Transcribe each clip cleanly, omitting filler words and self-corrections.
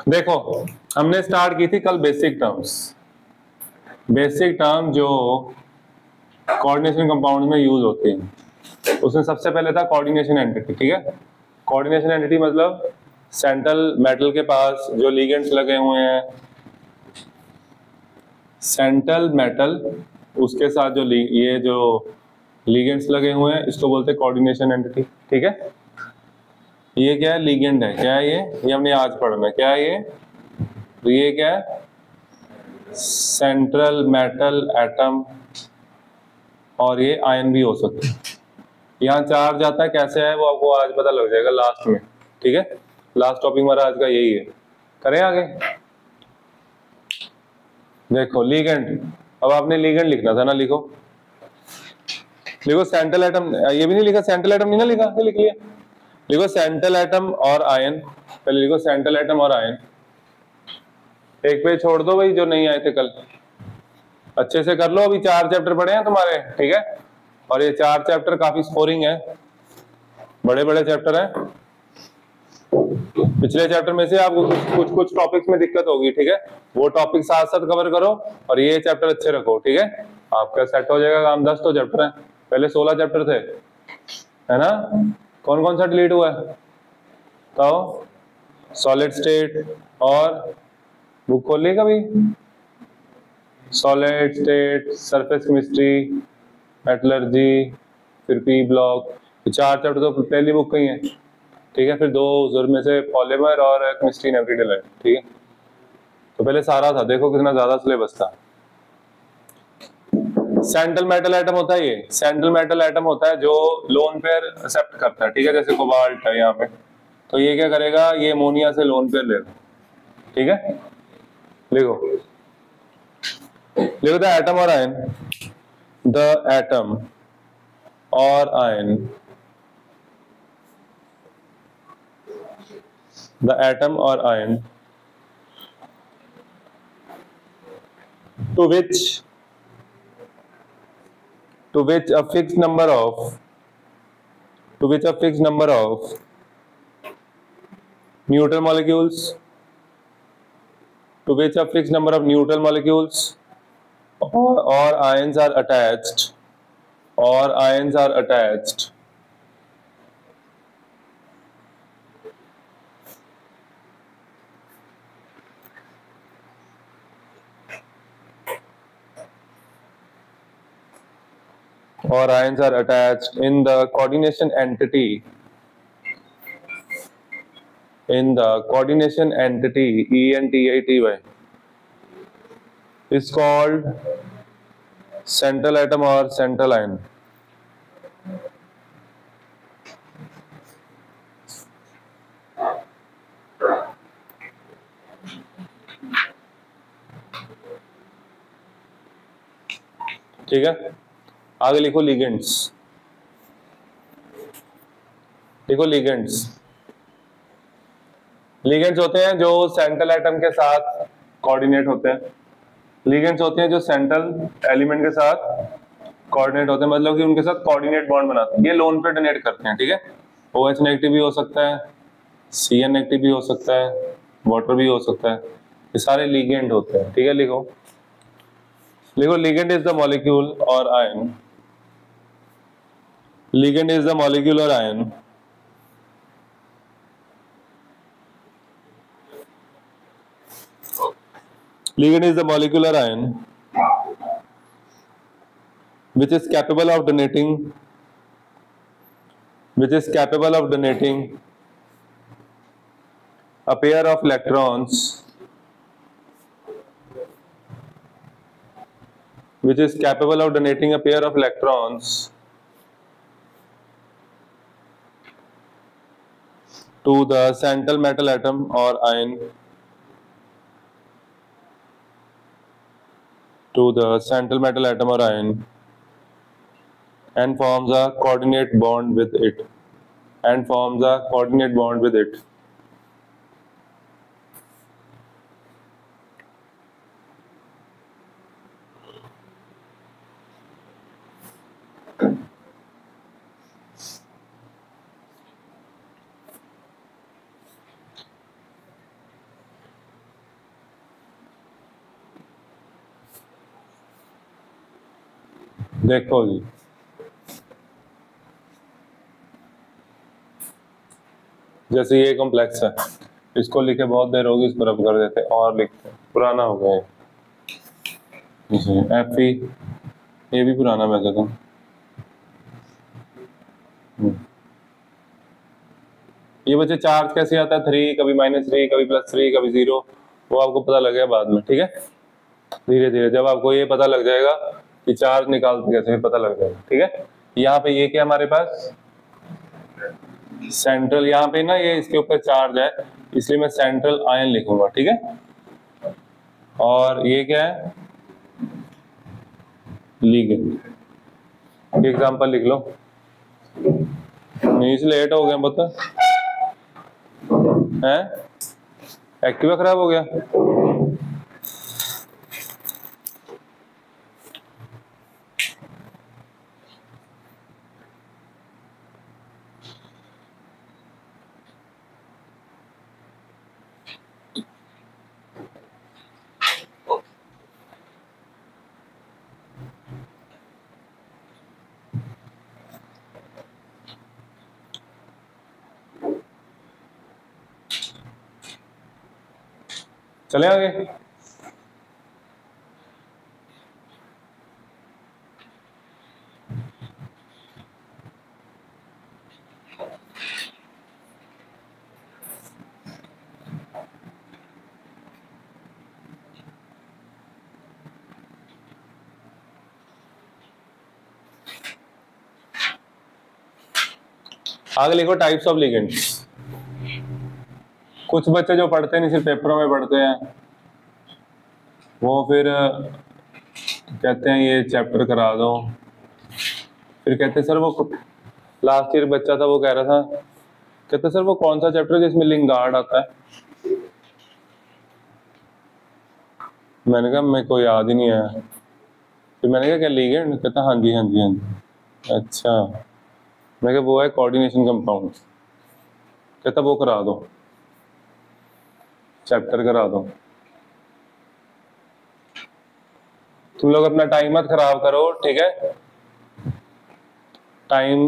देखो हमने स्टार्ट की थी कल बेसिक टर्म्स। बेसिक टर्म जो कोऑर्डिनेशन कंपाउंड में यूज होती है, उसमें सबसे पहले था कोऑर्डिनेशन एंटिटी। ठीक है, कोऑर्डिनेशन एंटिटी मतलब सेंट्रल मेटल के पास जो लिगेंड्स लगे हुए हैं, सेंट्रल मेटल उसके साथ जो ये जो लिगेंड्स लगे हुए हैं, इसको बोलते हैं कोऑर्डिनेशन एंटिटी। ठीक है, ये क्या है? लिगेंड है। क्या है ये हमने आज पढ़ना है। क्या है ये? तो ये क्या है? सेंट्रल मेटल एटम, और ये आयन भी हो सकता है। यहाँ चार्ज आता है, कैसे है वो आपको आज पता लग जाएगा लास्ट में। ठीक है, लास्ट टॉपिक हमारा आज का यही है। करें आगे। देखो लिगेंड, अब आपने लिगेंड लिखना था ना, लिखो लिखो सेंट्रल एटम। ये भी नहीं लिखा, सेंट्रल एटम नहीं ना लिखा, लिख लिया। लिखो सेंट्रल एटम और आयन। पहले लिखो सेंट्रल एटम और आयन। एक पेज छोड़ दो भाई जो नहीं आए थे कल, अच्छे से कर लो। अभी 4 चैप्टर पढ़े हैं तुम्हारे। ठीक है, और ये 4 चैप्टर काफी स्कोरिंग है, बड़े बड़े चैप्टर हैं। पिछले चैप्टर में से आपको कुछ कुछ टॉपिक्स में दिक्कत होगी। ठीक है, वो टॉपिक साथ साथ कवर करो और ये चैप्टर अच्छे रखो। ठीक है, आपका सेट हो जाएगा काम। 10 तो चैप्टर है, पहले 16 चैप्टर थे, है ना? कौन कौन सा डिलीट हुआ है तो? सॉलिड स्टेट, और बुक खोल ली कभी? Solid state, surface chemistry, metallurgy, फिर पी ब्लॉक। 4 चैप्टर तो पहली बुक कही है। ठीक है, फिर 2 में से पॉलीमर और केमिस्ट्री इन एवरीडे लाइफ। ठीक है, तो पहले सारा था, देखो कितना ज्यादा सिलेबस था। सेंट्रल मेटल एटम होता है, ये सेंट्रल मेटल एटम होता है जो लोन पेयर एक्सेप्ट करता है। ठीक है, जैसे कोबाल्ट है यहाँ पे, तो ये क्या करेगा? ये अमोनिया से लोन पेयर लेगा। ठीक है, लिखो लिखो द एटम और आयन, द एटम और ion, the atom or ion to which a fixed number of neutral molecules or ions are attached in the coordination entity ENTITY is called central atom or central ion. ठीक है, आगे लिखो ligands. लिखो ligands. Ligands होते हैं जो central atom के साथ कोऑर्डिनेट होते हैं। लिगेंड्स होते हैं जो सेंट्रल एलिमेंट के साथ कोऑर्डिनेट होते हैं, मतलब कि उनके साथ कोऑर्डिनेट बॉन्ड बनाते हैं। ये लोन पे डोनेट करते हैं। ठीक है, OH नेगेटिव भी हो सकता है, CN नेगेटिव भी हो सकता है, वाटर भी हो सकता है, ये सारे लिगेंड होते हैं। ठीक है, लिखो लिगेंड इज द मॉलिक्यूल और ion, ligand is the molecule or ion which is capable of donating a pair of electrons to the central metal atom or ion, and forms a coordinate bond with it. देखो जी, जैसे ये complex है, इसको लिखे बहुत देर होगी, इसको रब कर देते और लिखते हैं, पुराना हो गया एफ ई, ये भी पुराना वैसे तो। ये बच्चे चार्ज कैसे आता है, 3 कभी -3 कभी +3 कभी 0, वो आपको पता लगेगा बाद में, ठीक है। धीरे धीरे जब आपको ये पता लग जाएगा कि चार्ज निकालते कैसे, पता लग जाएगा, ठीक है। यहाँ पे ये क्या हमारे पास सेंट्रल, यहाँ पे ना ये इसके ऊपर चार्ज है, इसलिए मैं सेंट्रल आयन लिखूंगा, ठीक है। और ये क्या है, लिगेंड। एग्जांपल लिख लो, नहीं लेट हो गया बता है, एक्टिवा खराब हो गया। चले आगे, आगे लिखो टाइप्स ऑफ लिगेंड्स। कुछ बच्चे जो पढ़ते नहीं, सिर्फ पेपरों में पढ़ते हैं, वो फिर कहते हैं ये चैप्टर करा दो, फिर कहते सर वो लास्ट ईयर बच्चा था, वो कह रहा था, कहते सर वो कौन सा चैप्टर है जिसमें लिंगार्ड आता है। मैंने कहा मेरे को याद ही नहीं आया, फिर मैंने कहा क्या लिगेंड, कहता हाँ जी हाँ जी हाँ जी, अच्छा। मैं कहा वो है कोऑर्डिनेशन कंपाउंड, कहता वो करा दो, चैप्टर करा दो। तुम लोग अपना टाइम मत खराब करो, ठीक है। टाइम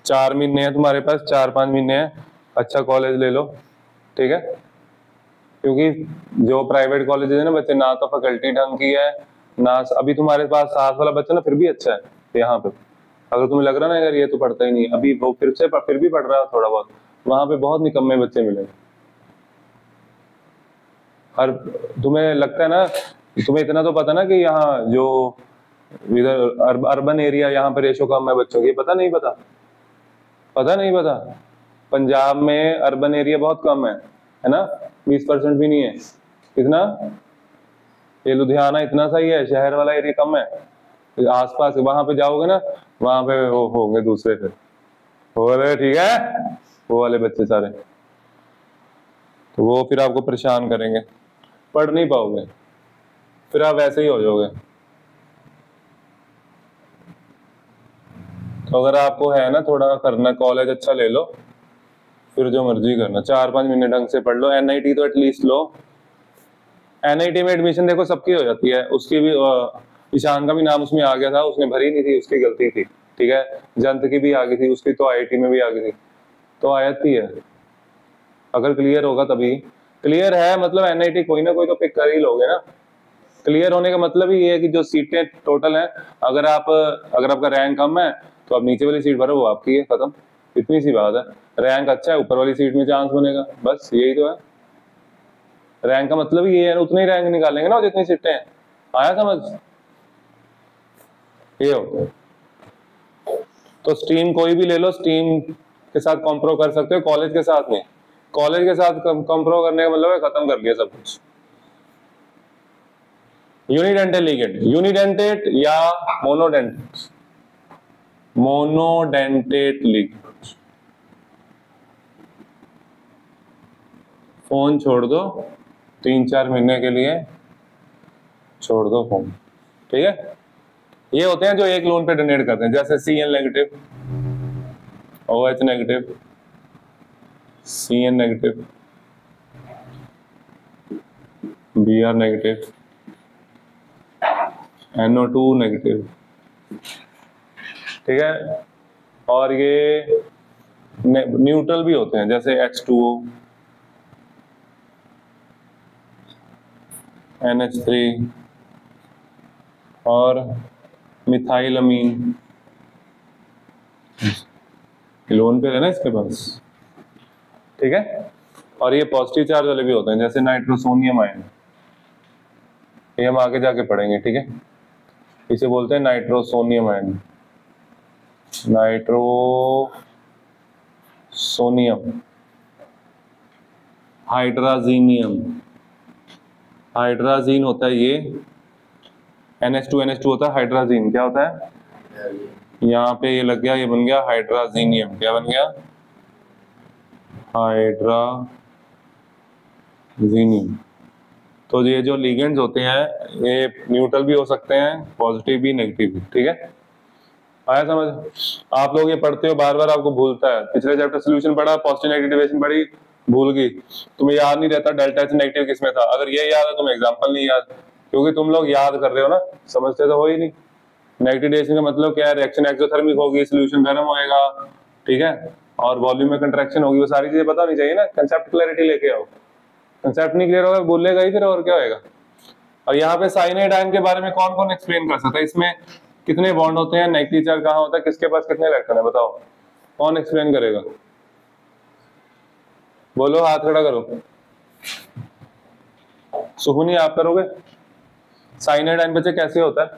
4 महीने है तुम्हारे पास, 4-5 महीने है, अच्छा कॉलेज ले लो, ठीक है। क्योंकि जो प्राइवेट कॉलेज है ना बच्चे, ना तो फैकल्टी ढंग की है, ना अभी तुम्हारे पास साथ वाला बच्चा ना फिर भी अच्छा है यहाँ पे, अगर तुम्हें लग रहा ना अगर ये तो पढ़ता ही नहीं, अभी वो फिर भी पढ़ रहा है थोड़ा बहुत, वहां पे बहुत निकम्मे बच्चे मिलेंगे। हर तुम्हें लगता है ना, तुम्हें इतना तो पता ना कि यहाँ जो इधर अर्बन एरिया, यहाँ पर रेशो कम है बच्चों की, पता नहीं पता, पता नहीं पता। पंजाब में अर्बन एरिया बहुत कम है ना, 20% भी नहीं है। कितना, ये लुधियाना इतना सही है, शहर वाला एरिया कम है, आसपास वहां पे जाओगे ना, वहां पे वो होंगे दूसरे, फिर बोले ठीक है वो वाले बच्चे सारे, तो वो फिर आपको परेशान करेंगे, पढ़ नहीं पाओगे, फिर आप वैसे ही हो जाओगे। तो अगर आपको है ना थोड़ा करना, कॉलेज अच्छा ले लो, फिर जो मर्जी करना, 4-5 महीने ढंग से पढ़ लो। एनआईटी तो एटलीस्ट लो, एनआईटी में एडमिशन देखो सबकी हो जाती है, उसकी भी ईशान का भी नाम उसमें आ गया था, उसने भरी नहीं थी, उसकी गलती थी, ठीक है। जंत की भी आ गई थी, उसकी तो आईआईटी में भी आ गई थी, तो आ जाती है, अगर क्लियर होगा तभी। क्लियर है मतलब एनआईटी कोई ना कोई तो पिक कर ही लोगे ना। क्लियर होने का मतलब ही ये है कि जो सीटें टोटल है, अगर आपका रैंक कम है तो आप नीचे वाली सीट भरो, वो आपकी है, खत्म, इतनी सी बात है। रैंक अच्छा है, ऊपर वाली सीट में चांस बनेगा, बस यही तो है। रैंक का मतलब ही ये है, उतना ही रैंक निकालेंगे ना जितनी सीटें हैं, आया समझ, ये होता है। तो स्ट्रीम कोई भी ले लो, स्ट्रीम के साथ कॉम्प्रो कर सकते हो, कॉलेज के साथ नहीं। कॉलेज के साथ कॉम्प्रो करने का मतलब है खत्म कर लिया सब कुछ। यूनिडेंटेट लिगेंड, यूनिडेंटेट या मोनोडेंटेट, मोनोडेंटेट लिगेंड। फोन छोड़ दो 3-4 महीने के लिए, छोड़ दो फोन, ठीक है। ये होते हैं जो एक लोन पे डोनेट करते हैं, जैसे Cl negative, OH negative, Cn negative, Br negative, NO2 negative, ठीक है। और ये न्यूट्रल भी होते हैं, जैसे H2O, NH3 और मिथाइलअमीन। लोन पे है ना इसके पास, ठीक है। और ये पॉजिटिव चार्ज वाले भी होते हैं, जैसे नाइट्रोसोनियम आयन, ये हम आगे जाके पढ़ेंगे, ठीक है। इसे बोलते हैं नाइट्रोसोनियम आयन, नाइट्रोसोनियम। हाइड्राजीनियम, हाइड्राजीन होता है ये, NH2 होता है, हाइड्राजीन क्या होता है, यहाँ पे ये लग गया, ये बन गया हाइड्राजीनियम। क्या बन गया, हाइड्राजीनियम। तो ये जो लिगेंड्स होते हैं ये न्यूट्रल भी हो सकते हैं, पॉजिटिव भी, नेगेटिव भी, ठीक है। आया समझ? आप लोग ये पढ़ते हो, बार बार आपको भूलता है। पिछले चैप्टर सोल्यूशन पढ़ा, पॉजिटिव नेगेटिव डिविजन पढ़ी, भूल गई, तुम्हें याद नहीं रहता डेल्टा एच नेगेटिव किसमें था। अगर ये याद है तुम्हें एग्जांपल नहीं याद, क्योंकि तुम लोग याद कर रहे हो ना, समझते तो हो ही नहीं। नेगेटिव डिविजन का मतलब क्या है, रिएक्शन एक्सोथर्मिक होगी, सोल्यूशन गर्म होएगा, ठीक है, और वॉल्यूम में कंट्रैक्शन होगी, वो सारी चीजें पता होनी चाहिए ना। कंसेप्ट क्लैरिटी लेके आओ, कंसेप्ट नहीं क्लियर होगा बोलेगा ही फिर, और क्या होएगा। और यहाँ पे साइनाइड आयन के बारे में कौन कौन एक्सप्लेन कर सकता है, इसमें कितने बॉन्ड होते हैं, नेगेटिव चार्ज कहाँ होता है, किसके पास कितने इलेक्ट्रॉन है, बताओ कौन एक्सप्लेन करेगा, बोलो हाथ खड़ा करो। सुहुनी आप करोगे? साइनाइड आयन बच्चे कैसे होता है,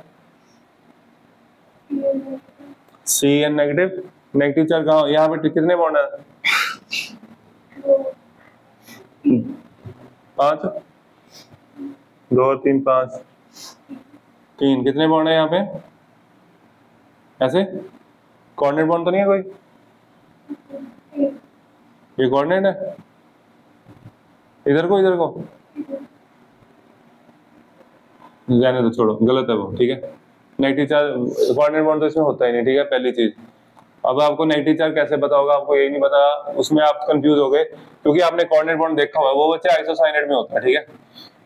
CN नेगेटिव, नेगेटिव चार्ज कहाँ, यहाँ पे कितने बॉन्ड है, 5, 2 3 5, 3, कितने बॉन्ड है यहाँ पे, ऐसे कोऑर्डिनेट बॉन्ड तो नहीं है कोई, ये कोऑर्डिनेट है, इधर को जाने तो छोड़ो, गलत है वो, ठीक है। नेगेटिव चार्ज कोऑर्डिनेट बॉन्ड तो इसमें होता ही नहीं, ठीक है, पहली चीज। अब आपको नेगेटिव चार्ज कैसे पता होगा, आपको यही नहीं पता, उसमें आप कंफ्यूज हो गए, क्योंकि आपने कोऑर्डिनेट बॉन्ड देखा हुआ है, वो बच्चे आइसोसाइनेट में होता है, ठीक है,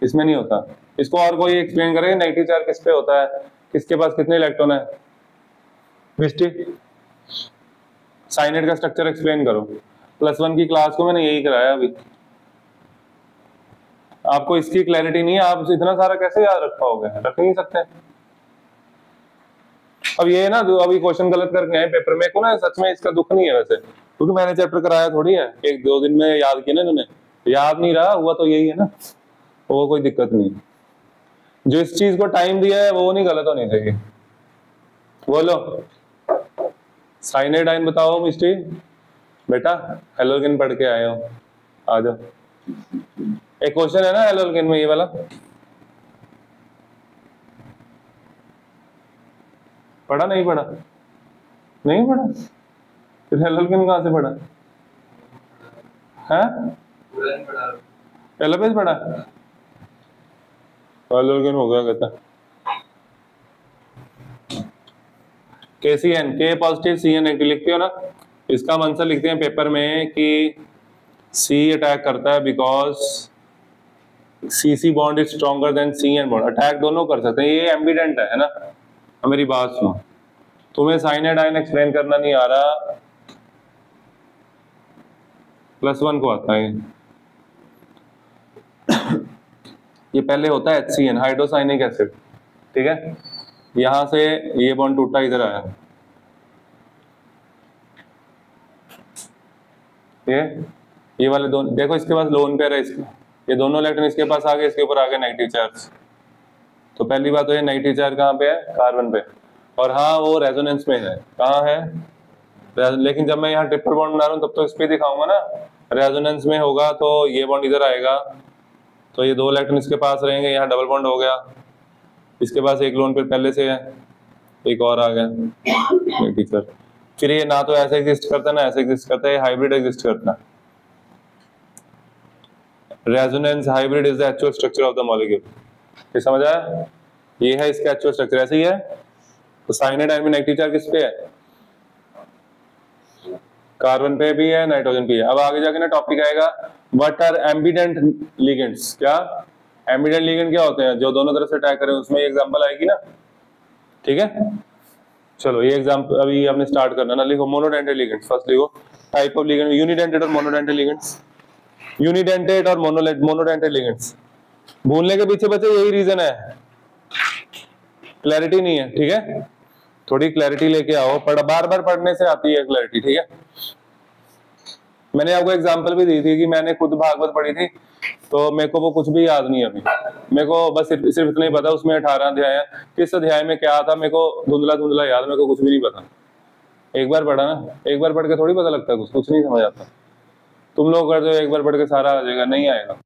इसमें नहीं होता। इसको और कोई एक्सप्लेन करेगा, नेगेटिव चार्ज किस पे होता है, किसके पास कितने इलेक्ट्रॉन है, मिस्टी साइनेट का स्ट्रक्चर एक्सप्लेन करो। +1 की क्लास को मैंने यही कराया अभी, आपको इसकी क्लैरिटी नहीं है, आप इतना सारा कैसे याद रख पाओगे, रख नहीं सकते। अब ये ना जो अभी क्वेश्चन गलत करके आए पेपर में को ना, सच में इसका दुख नहीं है वैसे, क्योंकि मैंने चैप्टर कराया थोड़ी है, 1-2 दिन में याद किया ना इन्होंने, याद नहीं रहा हुआ तो यही है ना, वो कोई दिक्कत नहीं। जो इस चीज को टाइम दिया है वो नहीं गलत होनी चाहिए। बोलो साइनाइड आयन बताओ मिस्टी, बेटा हेलोजन पढ़ के आए हो, आ जाओ। एक क्वेश्चन है ना हेलोजन में, ये वाला पढ़ा नहीं पढ़ा, नहीं पढ़ा, फिर हेलोजन कहां से पढ़ा है, पहला पेज पढ़ा, हेलोजन हो गया कहता। KCN, K positive CN negative लिखते हो ना, इसका आंसर लिखते हैं पेपर में कि C अटैक करता है because CC bond is stronger than CN bond. Attack दोनों कर सकते हैं, ये एम्बिडेंट है ना। मेरी बात सुनो, तुम्हें साइनाइड आयन एक्सप्लेन करना नहीं आ रहा, +1 को आता है। ये पहले होता है HCN, हाइड्रोसाइनिक एसिड, ठीक है, यहां से ये बॉन्ड टूटा, इधर आया, ये वाले दोनों देखो, इसके पास लोन पेयर है, इसके ये दोनों इलेक्ट्रॉन इसके पास आ गए, इसके ऊपर आ गए नेगेटिव चार्ज। तो पहली बात तो ये नेगेटिव चार्ज कहाँ पे है, कार्बन पे, और हाँ वो रेजोनेंस में है, कहाँ है, लेकिन जब मैं यहाँ ट्रिपल बॉन्ड बना रहा हूँ तब तो इस पे दिखाऊंगा ना, रेजोनेंस में होगा तो ये बॉन्ड इधर आएगा, तो ये 2 इलेक्ट्रॉन इसके पास रहेंगे, यहाँ डबल बॉन्ड हो गया, इसके पास एक लोन पेयर पहले से है, एक और आ गया नेगेटिव चार्ज। फिर ये ना तो ऐसे एग्जिस्ट करता है ना ऐसे एग्जिस्ट करता है, ये हाइब्रिड एग्जिस्ट करता है। Resonance hybrid is the actual structure of the molecule, ये समझ आया, ये है इसका एक्चुअल स्ट्रक्चर, ऐसे ही है। तो साइनाइड आयन में नेगेटिव चार्ज किस पे है, कार्बन पे भी है, नाइट्रोजन पे है। अब आगे जाके ना टॉपिक आएगा, व्हाट आर एम्बिडेंट लिगेंड्स। क्या एम्बिडेंट लिगेंड क्या होते हैं, जो दोनों तरफ से अटैक करें, उसमें एग्जांपल आएगी ना, ठीक है। चलो ये एग्जांपल अभी आपने स्टार्ट करना ना, लिखो मोनोडेंटेड लिगेंड्स। फर्स्ट लिखो टाइप ऑफ लिगेंड, यूनिडेंटेड और मोनोडेंटेड लिगेंड्स। यूनिडेंटेड और मोनोडेंटेड लिगेंड्स, भूलने के पीछे बच्चे यही रीजन है, क्लैरिटी नहीं है, ठीक है। थोड़ी क्लैरिटी लेके आओ, बार बार पढ़ने से आती है क्लैरिटी, ठीक है। मैंने आपको एग्जांपल भी दी थी कि मैंने खुद भागवत पढ़ी थी, तो मेरे को वो कुछ भी याद नहीं अभी, मेरे को बस सिर्फ इतना ही पता उसमें 18 अध्याय है, किस अध्याय में क्या था मेरे को धुंधला धुंधला याद, मेरे को कुछ भी नहीं पता। एक बार पढ़ा ना, एक बार पढ़ के थोड़ी पता लगता, कुछ नहीं समझ आता। तुम लोग करते हो एक बार पढ़ के सारा आ जाएगा, नहीं आएगा।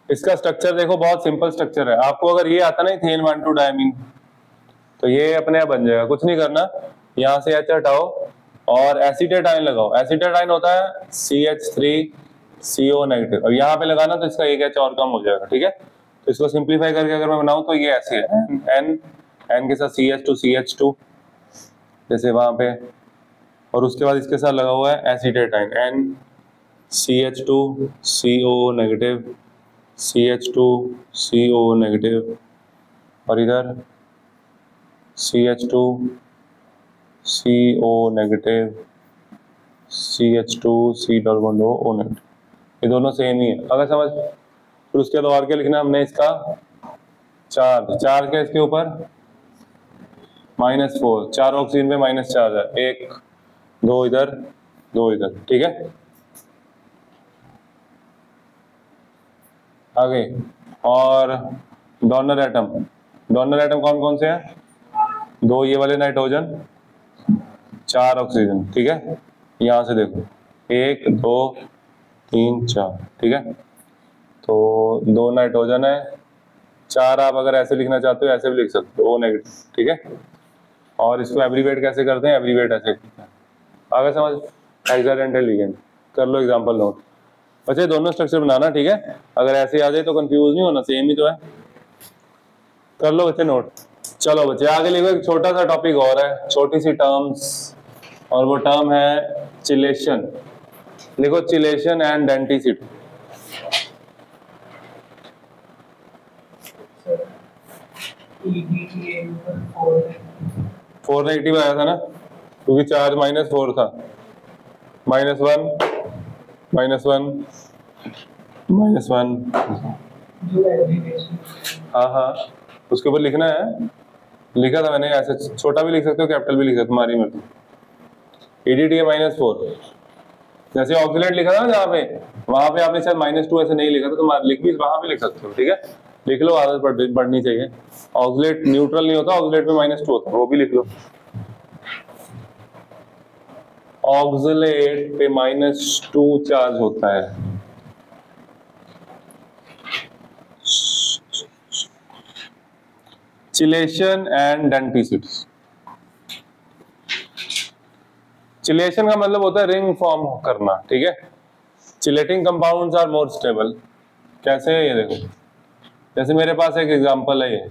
इसका स्ट्रक्चर देखो बहुत सिंपल स्ट्रक्चर है। आपको अगर ये आता ना इथेन 1,2 डायमीन, तो ये अपने आप बन जाएगा, कुछ नहीं करना। यहाँ से H हटाओ और एसीटेट आयन लगाओ। एसीटेट आयन होता है CH3CO नेगेटिव। अब यहाँ पे लगाना तो इसका एक H और कम हो जाएगा, ठीक है। तो इसको सिंप्लीफाई करके अगर मैं बनाऊं तो ये ऐसे है, N के साथ CH2 जैसे वहां पे, और उसके बाद इसके साथ लगा हुआ है acetate ion NCH2CO negative, CH2CO negative, और इधर CH2CO negative, CH2C double bond O negative. ये दोनों सेम ही है, अगर समझ। फिर उसके बाद और क्या लिखना हमने, इसका चार्ज का इसके ऊपर -4, 4 ऑक्सीजन पे माइनस चार्ज है, 1 2 इधर 2 इधर, ठीक है। आगे और डोनर एटम कौन कौन से हैं? 2 ये वाले नाइट्रोजन, 4 ऑक्सीजन, ठीक है। यहां से देखो 1 2 3 4, ठीक है। तो 2 नाइट्रोजन है, 4 आप अगर ऐसे लिखना चाहते हो ऐसे भी लिख सकते हो, O नेगेटिव, ठीक है। और इसको एब्रीवेट कैसे करते हैं? एब्रीवेट ऐसे करते हैं, आगे समझ। हेक्साडेंटल लिगेंड कर लो, एग्जांपल नोट। बच्चे दोनों स्ट्रक्चर बनाना, ठीक है। अगर ऐसे आ जाए तो कंफ्यूज नहीं होना, सेम ही तो है। कर लो बच्चे नोट। चलो बच्चे आगे लिखो, एक छोटा सा टॉपिक और है, छोटी सी टर्म्स, और वो टर्म है चिलेशन। लिखो chelation and denticity. Four negative आया था ना, क्योंकि चार्ज -4 था। -1 -1 -1, हाँ उसके ऊपर लिखना है, लिखा था मैंने। ऐसे छोटा भी लिख सकते हो, कैपिटल भी लिख सकते हो, तुम्हारी मर्जी। EDTA -4, जैसे ऑक्सीलेट लिखा था ना जहाँ पे, वहां पे आपने शायद -2 ऐसे नहीं लिखा था, तो लिख भी वहां भी लिख सकते हो, ठीक है। लिख लो, आदत बढ़नी चाहिए। ऑक्सीलेट न्यूट्रल नहीं होता, ऑक्सीलेट में -2 होता है, वो भी लिख लो। ऑक्सीलेट पे -2 चार्ज होता है। Chelation and denticity. चिलेशन का मतलब होता है रिंग फॉर्म करना, ठीक है। Chelating compounds are more stable. कैसे है ये देखो, जैसे मेरे पास एक एग्जांपल है,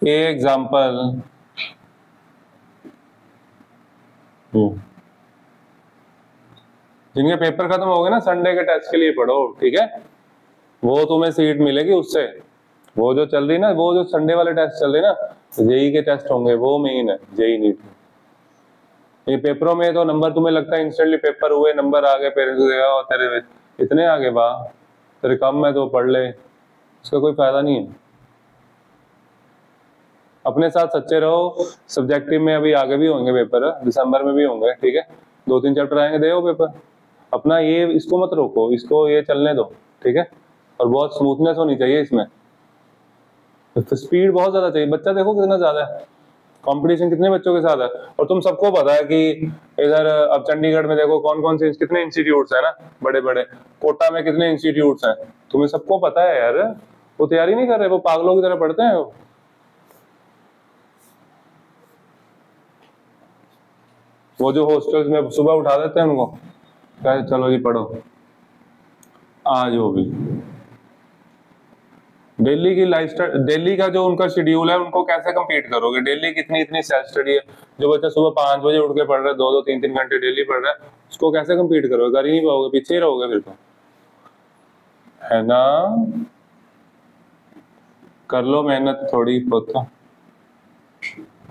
ये एग्जांपल जिनके पेपर खत्म हो गए ना, संडे के टेस्ट के लिए पढ़ो, ठीक है। वो तुम्हें सीट मिलेगी उससे। वो जो चल रही ना, वो जो संडे वाले टेस्ट चल रहे ना, जेई के टेस्ट होंगे, वो मेन है, जेई नीट। ये पेपरों में तो नंबर तुम्हें लगता है इंस्टेंटली पेपर हुए, नंबर आ गए, पेरेंट्स को तेरे इतने आगे, वाह तेरे कम है तो पढ़ ले, उसका कोई फायदा नहीं है। अपने साथ सच्चे रहो। सब्जेक्टिव में अभी आगे भी होंगे पेपर, दिसंबर में भी होंगे, ठीक है। 2-3 चैप्टर आएंगे, दे पेपर अपना। ये इसको मत रोको, इसको ये चलने दो, ठीक है। और बहुत स्मूथनेस होनी चाहिए इसमें, तो स्पीड बहुत ज्यादा चाहिए। बच्चा देखो कितना ज्यादा है, कंपटीशन कितने बच्चों के साथ है। और तुम सबको पता है कि इधर अब चंडीगढ़ में देखो कौन कौन से कितने इंस्टीट्यूट्स है ना, बड़े बड़े। कोटा में कितने इंस्टीट्यूट्स हैं, तुम्हें सबको पता है यार। वो तैयारी नहीं कर रहे, वो पागलों की तरह पढ़ते हैं। वो जो हॉस्टल्स में सुबह उठा देते हैं उनको, कहे चलो जी पढ़ो, आज वो भी दिल्ली की लाइफस्टाइल, दिल्ली का जो उनका शेड्यूल है, उनको कैसे कंपीट करोगे? दिल्ली की इतनी सेल्फ स्टडी है। जो बच्चा सुबह 5 बजे उठ के पढ़ रहा है, 2-2 3-3 घंटे डेली पढ़ रहा है, उसको कैसे कंपीट करोगे? कर ही नहीं पाओगे, पीछे ही रहोगे फिर तो, है ना। कर लो मेहनत थोड़ी बहुत तो।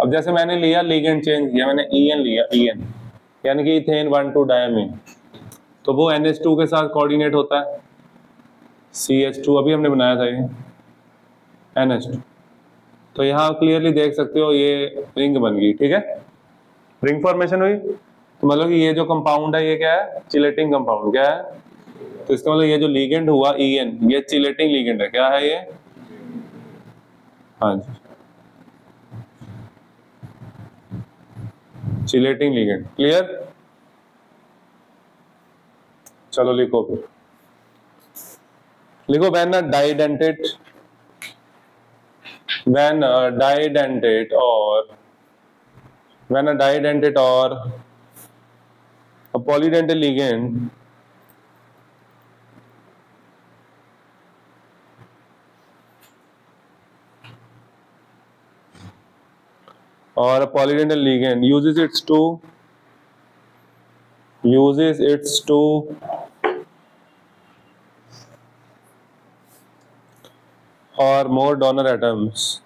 अब जैसे मैंने लिया लिगेंड चेंज किया, मैंने EN लिया, EN यानी कि इथेन 1,2 डायमीन, तो वो NH2 के साथ कोऑर्डिनेट होता है, CH2 अभी हमने बनाया था ये, NH2। तो यहाँ क्लियरली देख सकते हो ये रिंग बन गई, ठीक है। रिंग फॉर्मेशन हुई, तो मतलब कि ये जो कंपाउंड है ये क्या है? Chelating compound. क्या है? तो इसका मतलब ये जो लिगेंड हुआ EN, ये चिलेटिंग लिगेंड है। क्या है ये? हाँ जी, चिलेटिंग लिगेंड। क्लियर? चलो लिखो फिर, लिखो when a डाइडेंटेट, when a didentate or a polydental ligand uses its two or more donor atoms,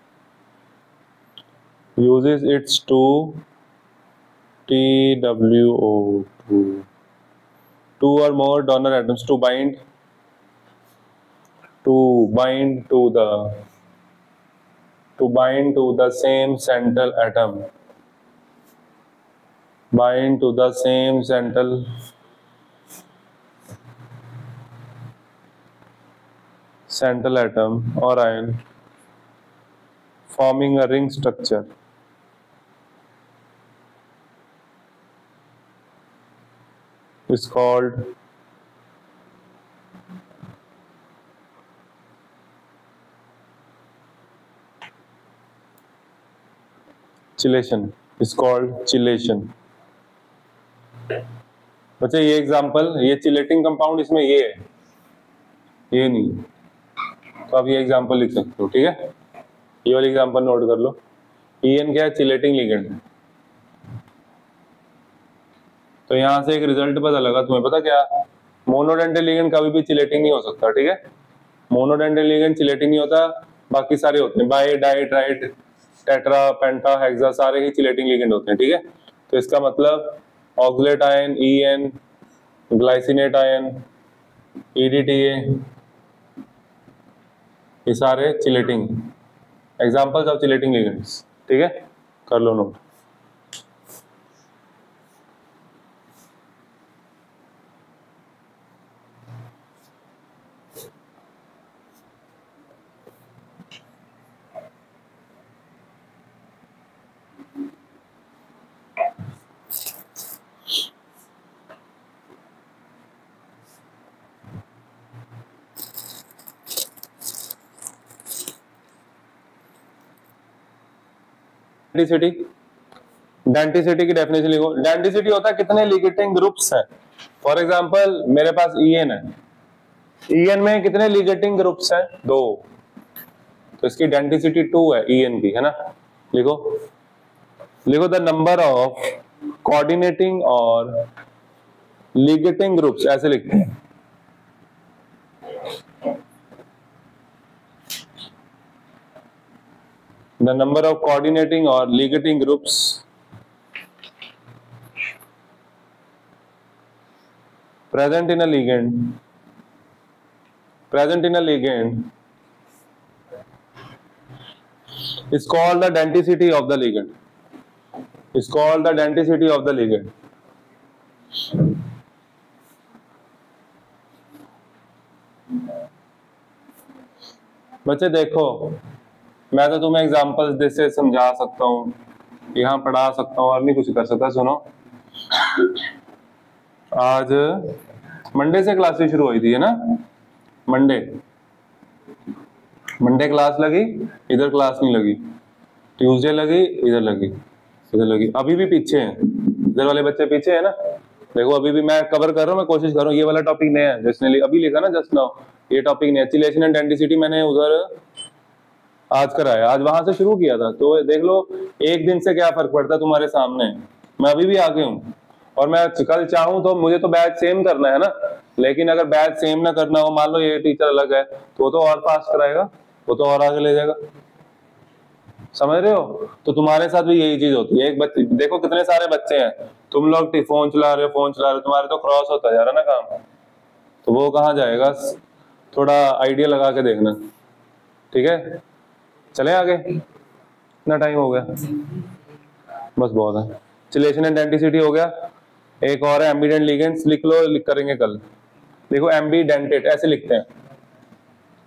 uses its two TWO2, two or more donor atoms to bind to the same central atom, bind to the same central atom or ion, forming a ring structure. Is called chylation. Is called chylation. बच्चे ये example, ये chelating compound इसमें ये है, ये नहीं, तो आप ये एग्जांपल लिख सकते हो, ठीक है। ये वाली एग्जांपल नोट कर लो। EN क्या है? Chelating ligand. तो यहां से एक रिजल्ट पता लगा तुम्हें, पता क्या? मोनोडेंटल लिगेंड कभी भी चिलेटिंग नहीं हो सकता, ठीक है। मोनोडेंटल लिगेंड चिलेटिंग नहीं होता, बाकी सारे होते हैं, bi, di, tri, tetra, penta, hexa, सारे ही चिलेटिंग लिगेंड होते हैं, ठीक है। तो इसका मतलब oxalate ion, EN, glycinate ion, EDTA, ये सारे chelating examples of chelating ligands, ठीक है। कर लो नोट। डेंटिसिटी की डेफिनेशन लिखो। डेंटिसिटी होता है कितने लिगेटिंग ग्रुप्स हैं। फॉर एग्जांपल मेरे पास EN है, EN में कितने लिगेटिंग ग्रुप्स हैं? 2, तो इसकी डेंटिसिटी 2 है EN की, है ना। लिखो द नंबर ऑफ कोऑर्डिनेटिंग और लिगेटिंग ग्रुप्स, ऐसे लिखते हैं। The number of coordinating or ligating groups present in a ligand is called the denticity of the ligand. Is called the denticity of the ligand. बच्चे देखो, मैं तो तुम्हें examples दे से समझा सकता हूँ, यहाँ पढ़ा सकता हूँ, और नहीं कुछ कर सकता। सुनो, आज मंडे से क्लासेस शुरू हुई थी, है ना। मंडे क्लास लगी, इधर क्लास नहीं लगी। ट्यूसडे लगी, इधर लगी। अभी भी पीछे हैं, इधर वाले बच्चे पीछे है ना। देखो अभी भी मैं कवर कर रहा हूँ, मैं कोशिश कर रहा हूँ। ये वाला टॉपिक नया है, जिसने अभी लिखा ना जस्ट नाउ, ये टॉपिक नया। चिलेशन एंड डेंसिटी मैंने उधर आज कराया, आज वहां से शुरू किया था। तो देख लो एक दिन से क्या फर्क पड़ता है तुम्हारे सामने। मैं अभी भी आगे हूँ, और मैं कल चाहूँ तो मुझे तो बैच सेम करना है ना। लेकिन अगर बैच सेम ना करना हो, मान लो ये टीचर अलग है, तो वो तो और फास्ट कराएगा, वो तो और आगे ले जाएगा, समझ रहे हो। तो तुम्हारे साथ भी यही चीज होती है। एक बच्चे देखो, कितने सारे बच्चे हैं, तुम लोग फोन चला रहे हो, तुम्हारे तो क्रॉस होता जा रहा ना काम, तो वो कहाँ जाएगा? थोड़ा आइडिया लगा के देखना, ठीक है। चले आगे, इतना टाइम हो गया, बस बहुत है। चिलेशन एंड डेंटिसिटी हो गया। एक और है एम्बीडेंट लिगेंड्स, लिख लो, करेंगे कल। देखो एम्बीडेंटेट ऐसे लिखते हैं,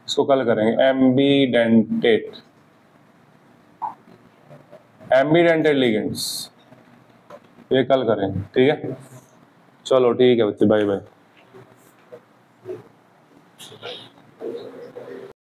इसको कल करेंगे। एम्बीडेंटेट लिगेंड्स, ये कल करेंगे, ठीक है। चलो ठीक है बच्चे, बाय बाय।